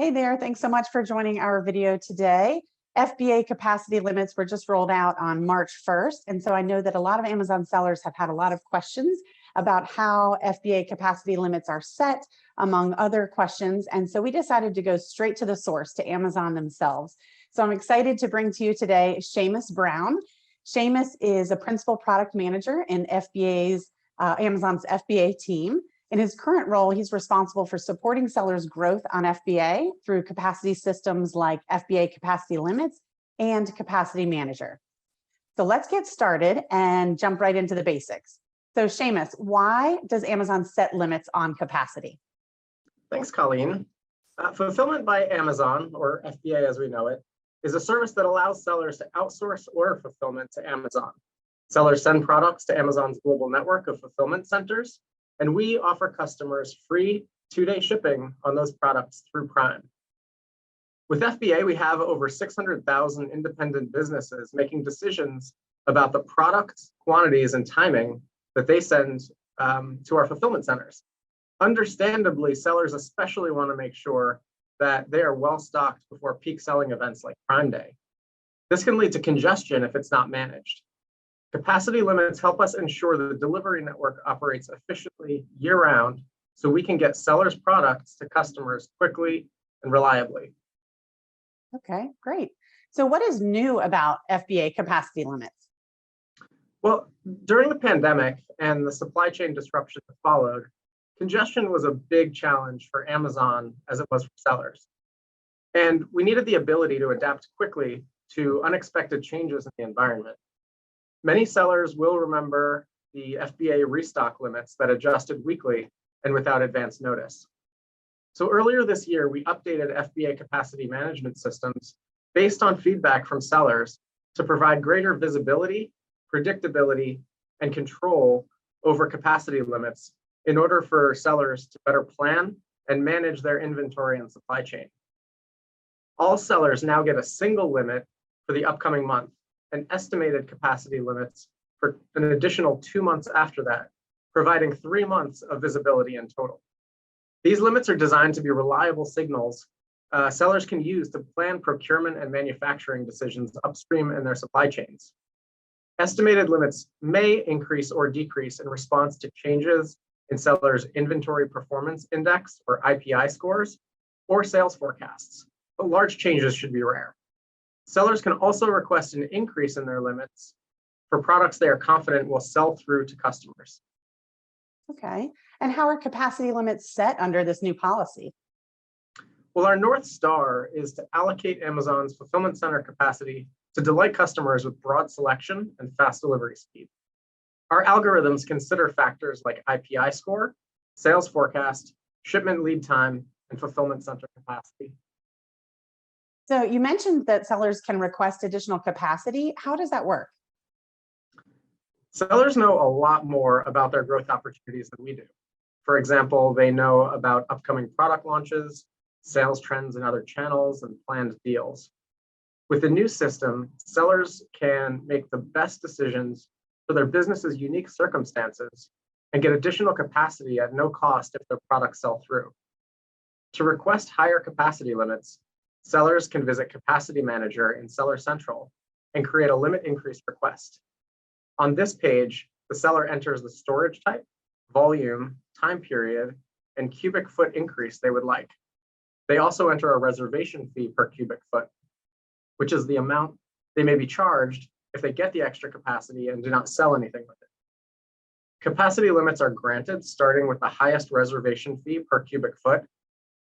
Hey there, thanks so much for joining our video today. FBA capacity limits were just rolled out on March 1st. And so I know that a lot of Amazon sellers have had a lot of questions about how FBA capacity limits are set, among other questions. And so we decided to go straight to the source, to Amazon themselves. So I'm excited to bring to you today Seamus Brown. Seamus is a principal product manager in Amazon's FBA team. In his current role, he's responsible for supporting sellers' growth on FBA through capacity systems like FBA Capacity Limits and Capacity Manager. So let's get started and jump right into the basics. So Seamus, why does Amazon set limits on capacity? Thanks, Colleen. Fulfillment by Amazon, or FBA as we know it, is a service that allows sellers to outsource order fulfillment to Amazon. Sellers send products to Amazon's global network of fulfillment centers, and we offer customers free 2-day shipping on those products through Prime. With FBA, we have over 600,000 independent businesses making decisions about the products, quantities, and timing that they send to our fulfillment centers. Understandably, sellers especially want to make sure that they are well stocked before peak selling events like Prime Day. This can lead to congestion if it's not managed. Capacity limits help us ensure that the delivery network operates efficiently year-round so we can get sellers' products to customers quickly and reliably. Okay, great. So what is new about FBA capacity limits? Well, during the pandemic and the supply chain disruption that followed, congestion was a big challenge for Amazon as it was for sellers. And we needed the ability to adapt quickly to unexpected changes in the environment. Many sellers will remember the FBA restock limits that adjusted weekly and without advance notice. So earlier this year, we updated FBA capacity management systems based on feedback from sellers to provide greater visibility, predictability, and control over capacity limits in order for sellers to better plan and manage their inventory and supply chain. All sellers now get a single limit for the upcoming month and estimated capacity limits for an additional 2 months after that, providing 3 months of visibility in total. These limits are designed to be reliable signals sellers can use to plan procurement and manufacturing decisions upstream in their supply chains. Estimated limits may increase or decrease in response to changes in sellers' inventory performance index, or IPI scores, or sales forecasts, but large changes should be rare. Sellers can also request an increase in their limits for products they are confident will sell through to customers. Okay, and how are capacity limits set under this new policy? Well, our North Star is to allocate Amazon's fulfillment center capacity to delight customers with broad selection and fast delivery speed. Our algorithms consider factors like IPI score, sales forecast, shipment lead time, and fulfillment center capacity. So you mentioned that sellers can request additional capacity. How does that work? Sellers know a lot more about their growth opportunities than we do. For example, they know about upcoming product launches, sales trends in other channels, and planned deals. With the new system, sellers can make the best decisions for their business's unique circumstances and get additional capacity at no cost if their products sell through. To request higher capacity limits, sellers can visit Capacity Manager in Seller Central and create a limit increase request. On this page, the seller enters the storage type, volume, time period, and cubic foot increase they would like. They also enter a reservation fee per cubic foot, which is the amount they may be charged if they get the extra capacity and do not sell anything with it. Capacity limits are granted starting with the highest reservation fee per cubic foot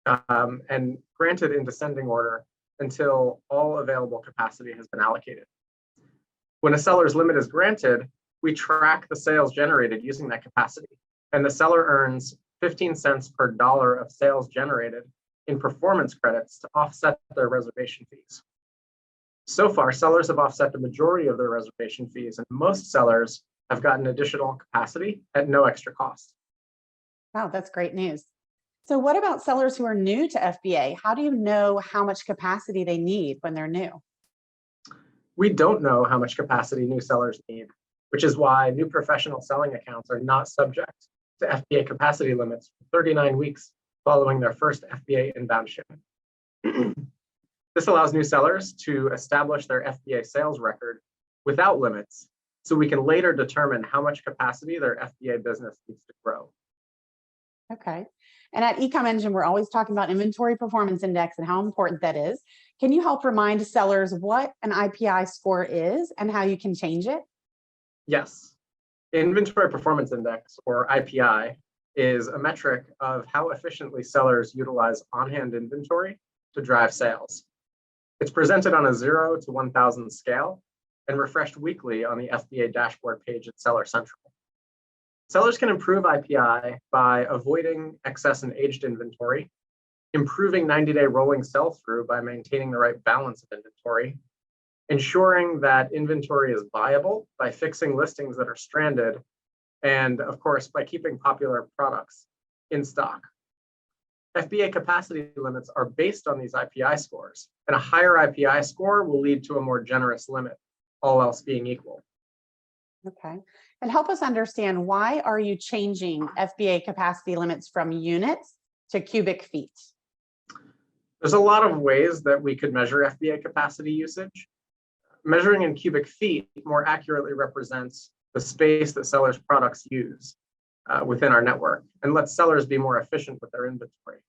and granted in descending order until all available capacity has been allocated. When a seller's limit is granted, we track the sales generated using that capacity, and the seller earns 15 cents per dollar of sales generated in performance credits to offset their reservation fees. So far, sellers have offset the majority of their reservation fees, and most sellers have gotten additional capacity at no extra cost. Wow, that's great news. So what about sellers who are new to FBA? How do you know how much capacity they need when they're new? We don't know how much capacity new sellers need, which is why new professional selling accounts are not subject to FBA capacity limits for 39 weeks following their first FBA inbound shipment. This allows new sellers to establish their FBA sales record without limits, so we can later determine how much capacity their FBA business needs to grow. Okay. And at Ecom Engine, we're always talking about inventory performance index and how important that is. Can you help remind sellers what an IPI score is and how you can change it? Yes. Inventory performance index, or IPI, is a metric of how efficiently sellers utilize on-hand inventory to drive sales. It's presented on a 0 to 1,000 scale and refreshed weekly on the FBA dashboard page at Seller Central. Sellers can improve IPI by avoiding excess and aged inventory, improving 90-day rolling sell-through by maintaining the right balance of inventory, ensuring that inventory is viable by fixing listings that are stranded, and of course, by keeping popular products in stock. FBA capacity limits are based on these IPI scores, and a higher IPI score will lead to a more generous limit, all else being equal. Okay. And help us understand, why are you changing FBA capacity limits from units to cubic feet? There's a lot of ways that we could measure FBA capacity usage. Measuring in cubic feet more accurately represents the space that sellers' products use within our network and lets sellers be more efficient with their inventory.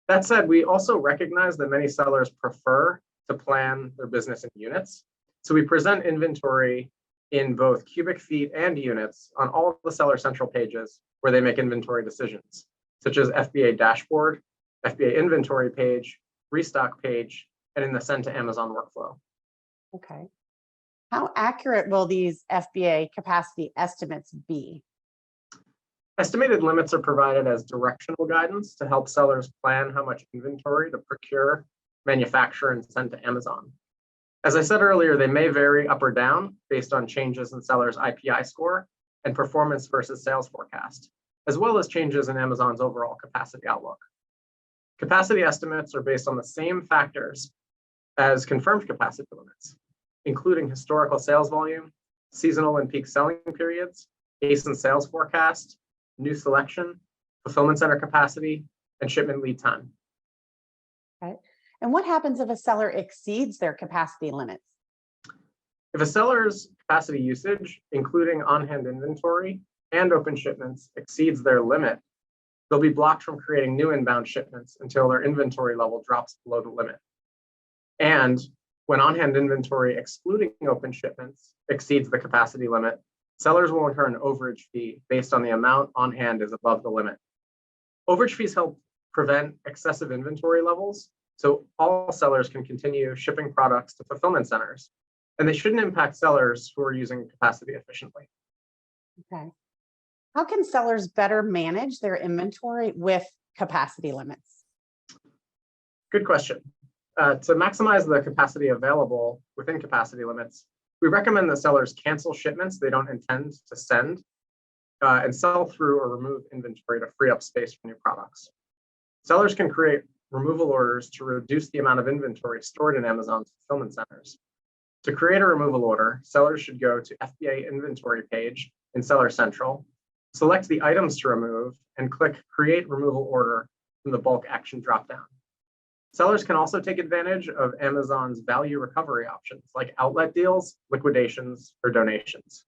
That said, we also recognize that many sellers prefer to plan their business in units. So we present inventory in both cubic feet and units on all of the Seller Central pages where they make inventory decisions, such as FBA dashboard, FBA inventory page, restock page, and in the send to Amazon workflow. Okay. How accurate will these FBA capacity estimates be? Estimated limits are provided as directional guidance to help sellers plan how much inventory to procure, manufacture, and send to Amazon. As I said earlier, they may vary up or down based on changes in sellers' IPI score and performance versus sales forecast, as well as changes in Amazon's overall capacity outlook. Capacity estimates are based on the same factors as confirmed capacity limits, including historical sales volume, seasonal and peak selling periods, ACE and sales forecast, new selection, fulfillment center capacity, and shipment lead time. Okay. And what happens if a seller exceeds their capacity limits? If a seller's capacity usage, including on-hand inventory and open shipments, exceeds their limit, they'll be blocked from creating new inbound shipments until their inventory level drops below the limit. And when on-hand inventory excluding open shipments exceeds the capacity limit, sellers will incur an overage fee based on the amount on hand is above the limit. Overage fees help prevent excessive inventory levels, so all sellers can continue shipping products to fulfillment centers, and they shouldn't impact sellers who are using capacity efficiently. Okay. How can sellers better manage their inventory with capacity limits? Good question. To maximize the capacity available within capacity limits, we recommend that sellers cancel shipments they don't intend to send and sell through or remove inventory to free up space for new products. Sellers can create removal orders to reduce the amount of inventory stored in Amazon's fulfillment centers. To create a removal order, sellers should go to FBA inventory page in Seller Central, select the items to remove, and click Create Removal Order from the bulk action dropdown. Sellers can also take advantage of Amazon's value recovery options like outlet deals, liquidations, or donations.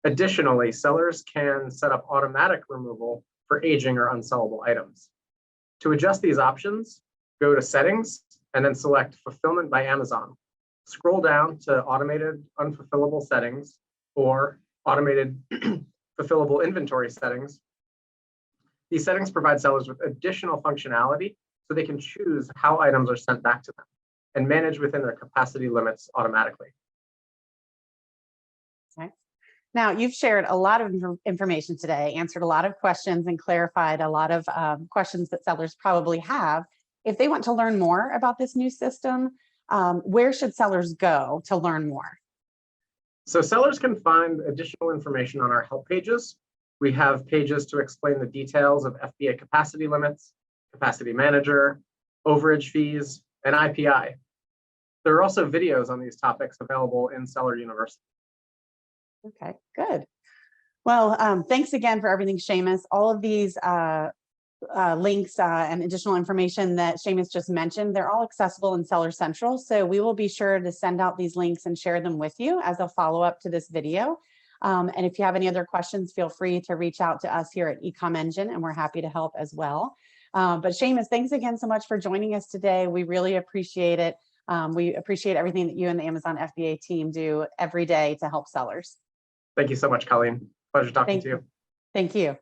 Additionally, sellers can set up automatic removal for aging or unsellable items. To adjust these options, go to Settings and then select Fulfillment by Amazon. Scroll down to Automated Unfulfillable Settings or Automated Fulfillable Inventory Settings. These settings provide sellers with additional functionality so they can choose how items are sent back to them and manage within their capacity limits automatically. Okay. Now, you've shared a lot of information today, answered a lot of questions, and clarified a lot of questions that sellers probably have. If they want to learn more about this new system, where should sellers go to learn more? So sellers can find additional information on our help pages. We have pages to explain the details of FBA capacity limits, Capacity Manager, overage fees, and IPI. There are also videos on these topics available in Seller University. Okay, good. Well, thanks again for everything, Seamus. All of these links and additional information that Seamus just mentioned, they're all accessible in Seller Central. So we will be sure to send out these links and share them with you as a follow-up to this video. And if you have any other questions, feel free to reach out to us here at Ecom Engine, and we're happy to help as well. But Seamus, thanks again so much for joining us today. We really appreciate it. We appreciate everything that you and the Amazon FBA team do every day to help sellers. Thank you so much, Colleen. Pleasure talking to you. Thank you.